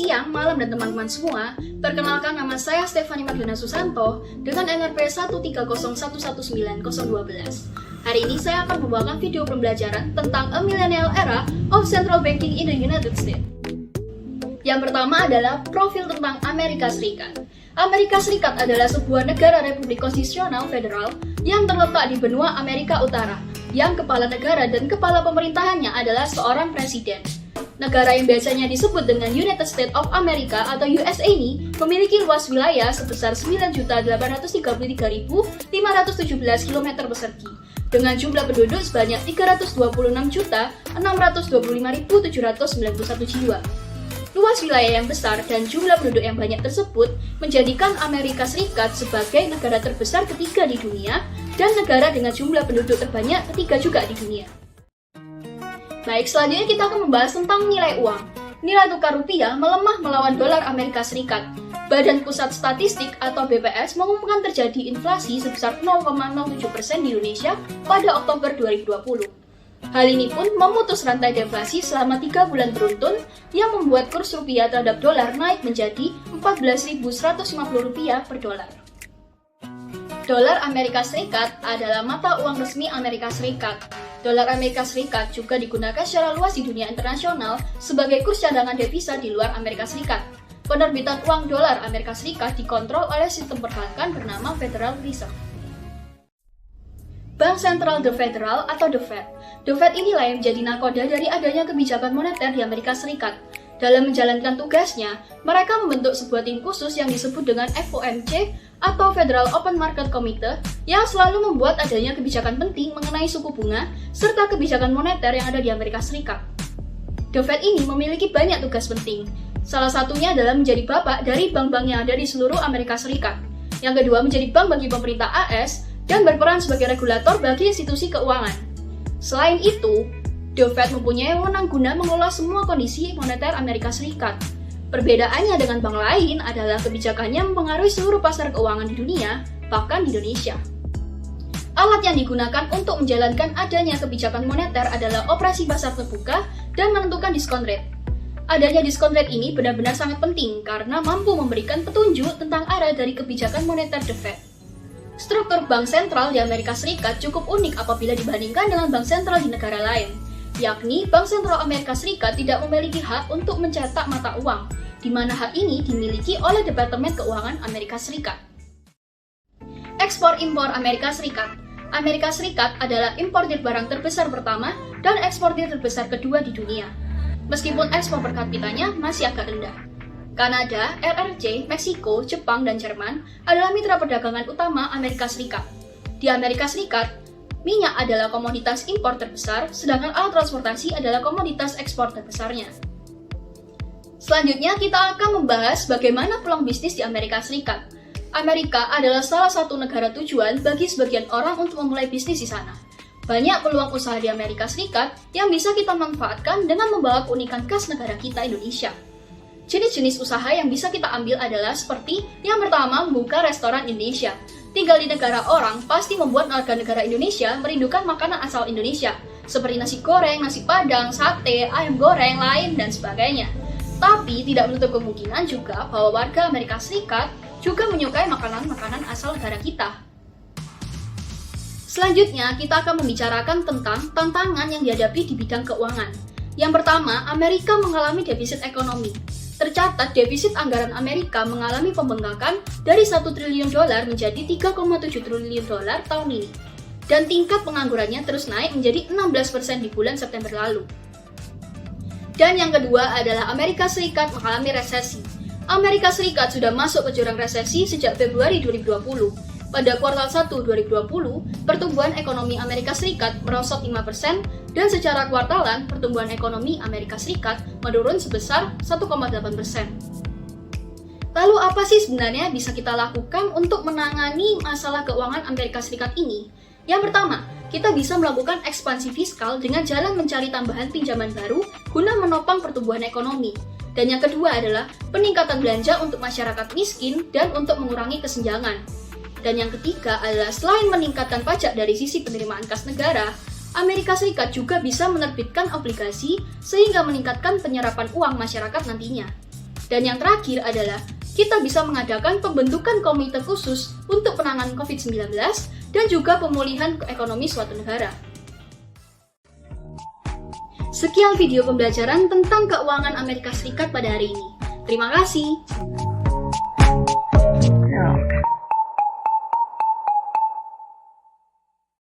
siang, malam, dan teman-teman semua. Perkenalkan, nama saya Stefani Mardiana Susanto dengan NRP 130119012. Hari ini saya akan membawakan video pembelajaran tentang a millennial era of central banking in the United States. Yang pertama adalah profil tentang Amerika Serikat. Amerika Serikat adalah sebuah negara republik konstitusional federal yang terletak di benua Amerika Utara, yang kepala negara dan kepala pemerintahannya adalah seorang presiden. Negara yang biasanya disebut dengan United States of America atau USA ini memiliki luas wilayah sebesar 9.833.517 km persegi dengan jumlah penduduk sebanyak 326.625.791 jiwa. Luas wilayah yang besar dan jumlah penduduk yang banyak tersebut menjadikan Amerika Serikat sebagai negara terbesar ketiga di dunia dan negara dengan jumlah penduduk terbanyak ketiga juga di dunia. Baik, selanjutnya kita akan membahas tentang nilai uang. Nilai tukar rupiah melemah melawan dolar Amerika Serikat. Badan Pusat Statistik atau BPS mengumumkan terjadi inflasi sebesar 0,07% di Indonesia pada Oktober 2020. Hal ini pun memutus rantai deflasi selama 3 bulan beruntun yang membuat kurs rupiah terhadap dolar naik menjadi Rp14.150 per dolar. Dolar Amerika Serikat adalah mata uang resmi Amerika Serikat. Dolar Amerika Serikat juga digunakan secara luas di dunia internasional sebagai kurs cadangan devisa di luar Amerika Serikat. Penerbitan uang dolar Amerika Serikat dikontrol oleh sistem perbankan bernama Federal Reserve. Bank Sentral The Federal atau The Fed. The Fed inilah yang menjadi nakoda dari adanya kebijakan moneter di Amerika Serikat. Dalam menjalankan tugasnya, mereka membentuk sebuah tim khusus yang disebut dengan FOMC atau Federal Open Market Committee yang selalu membuat adanya kebijakan penting mengenai suku bunga serta kebijakan moneter yang ada di Amerika Serikat. The Fed ini memiliki banyak tugas penting. Salah satunya adalah menjadi bapak dari bank-bank yang ada di seluruh Amerika Serikat. Yang kedua, menjadi bank bagi pemerintah AS dan berperan sebagai regulator bagi institusi keuangan. Selain itu, The Fed mempunyai wewenang guna mengelola semua kondisi moneter Amerika Serikat. Perbedaannya dengan bank lain adalah kebijakannya mempengaruhi seluruh pasar keuangan di dunia, bahkan di Indonesia. Alat yang digunakan untuk menjalankan adanya kebijakan moneter adalah operasi pasar terbuka dan menentukan diskon rate. Adanya diskon rate ini benar-benar sangat penting karena mampu memberikan petunjuk tentang arah dari kebijakan moneter The Fed. Struktur bank sentral di Amerika Serikat cukup unik apabila dibandingkan dengan bank sentral di negara lain, yakni Bank Sentral Amerika Serikat tidak memiliki hak untuk mencetak mata uang, di mana hak ini dimiliki oleh Departemen Keuangan Amerika Serikat. Ekspor-impor Amerika Serikat. Amerika Serikat adalah importir barang terbesar pertama dan eksportir terbesar kedua di dunia. Meskipun ekspor per kapitanya masih agak rendah. Kanada, RRC, Meksiko, Jepang, dan Jerman adalah mitra perdagangan utama Amerika Serikat. Di Amerika Serikat, minyak adalah komoditas impor terbesar, sedangkan alat transportasi adalah komoditas ekspor terbesarnya. Selanjutnya, kita akan membahas bagaimana peluang bisnis di Amerika Serikat. Amerika adalah salah satu negara tujuan bagi sebagian orang untuk memulai bisnis di sana. Banyak peluang usaha di Amerika Serikat yang bisa kita manfaatkan dengan membawa keunikan khas negara kita, Indonesia. Jenis-jenis usaha yang bisa kita ambil adalah seperti yang pertama, membuka restoran Indonesia. Tinggal di negara orang pasti membuat warga negara Indonesia merindukan makanan asal Indonesia, seperti nasi goreng, nasi padang, sate, ayam goreng, lain, dan sebagainya. Tapi tidak menutup kemungkinan juga bahwa warga Amerika Serikat juga menyukai makanan-makanan asal negara kita. Selanjutnya, kita akan membicarakan tentang tantangan yang dihadapi di bidang keuangan. Yang pertama, Amerika mengalami defisit ekonomi. Tercatat defisit anggaran Amerika mengalami pembengkakan dari 1 triliun dolar menjadi 3,7 triliun dolar tahun ini. Dan tingkat penganggurannya terus naik menjadi 16% di bulan September lalu. Dan yang kedua adalah Amerika Serikat mengalami resesi. Amerika Serikat sudah masuk ke jurang resesi sejak Februari 2020. Pada kuartal 1 2020, pertumbuhan ekonomi Amerika Serikat merosot 5% dan secara kuartalan pertumbuhan ekonomi Amerika Serikat menurun sebesar 1,8%. Lalu apa sih sebenarnya bisa kita lakukan untuk menangani masalah keuangan Amerika Serikat ini? Yang pertama, kita bisa melakukan ekspansi fiskal dengan jalan mencari tambahan pinjaman baru guna menopang pertumbuhan ekonomi. Dan yang kedua adalah peningkatan belanja untuk masyarakat miskin dan untuk mengurangi kesenjangan. Dan yang ketiga adalah selain meningkatkan pajak dari sisi penerimaan kas negara, Amerika Serikat juga bisa menerbitkan obligasi sehingga meningkatkan penyerapan uang masyarakat nantinya. Dan yang terakhir adalah kita bisa mengadakan pembentukan komite khusus untuk penanganan COVID-19 dan juga pemulihan ekonomi suatu negara. Sekian video pembelajaran tentang keuangan Amerika Serikat pada hari ini. Terima kasih.